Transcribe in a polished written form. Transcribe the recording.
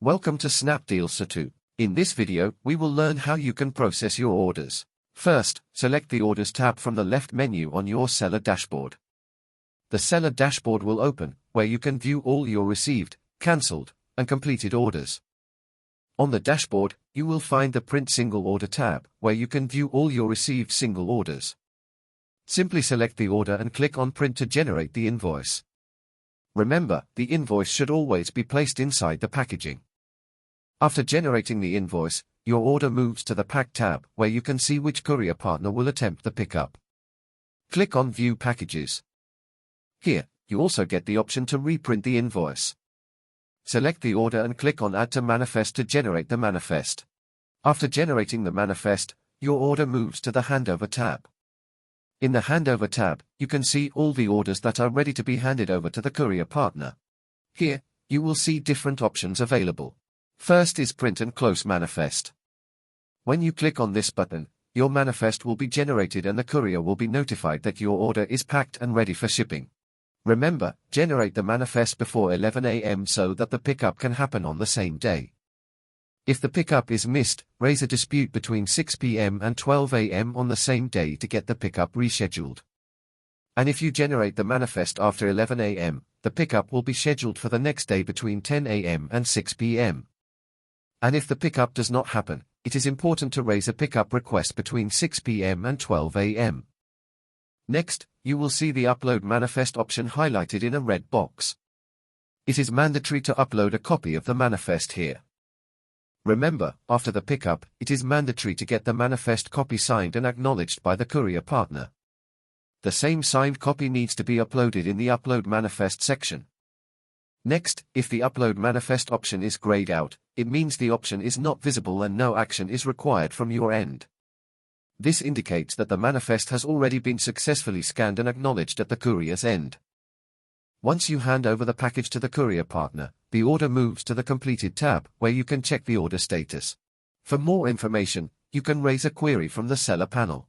Welcome to Snapdeal S2. In this video, we will learn how you can process your orders. First, select the Orders tab from the left menu on your seller dashboard. The seller dashboard will open, where you can view all your received, cancelled, and completed orders. On the dashboard, you will find the Print Single Order tab, where you can view all your received single orders. Simply select the order and click on Print to generate the invoice. Remember, the invoice should always be placed inside the packaging. After generating the invoice, your order moves to the Pack tab, where you can see which courier partner will attempt the pickup. Click on View Packages. Here, you also get the option to reprint the invoice. Select the order and click on Add to Manifest to generate the manifest. After generating the manifest, your order moves to the Handover tab. In the Handover tab, you can see all the orders that are ready to be handed over to the courier partner. Here, you will see different options available. First is Print and Close Manifest. When you click on this button, your manifest will be generated and the courier will be notified that your order is packed and ready for shipping. Remember, generate the manifest before 11 a.m. so that the pickup can happen on the same day. If the pickup is missed, raise a dispute between 6 p.m. and 12 a.m. on the same day to get the pickup rescheduled. And if you generate the manifest after 11 a.m., the pickup will be scheduled for the next day between 10 a.m. and 6 p.m. And if the pickup does not happen, it is important to raise a pickup request between 6 p.m. and 12 a.m. Next, you will see the Upload Manifest option highlighted in a red box. It is mandatory to upload a copy of the manifest here. Remember, after the pickup, it is mandatory to get the manifest copy signed and acknowledged by the courier partner. The same signed copy needs to be uploaded in the Upload Manifest section. Next, if the Upload Manifest option is grayed out, it means the option is not visible and no action is required from your end. This indicates that the manifest has already been successfully scanned and acknowledged at the courier's end. Once you hand over the package to the courier partner, the order moves to the Completed tab, where you can check the order status. For more information, you can raise a query from the seller panel.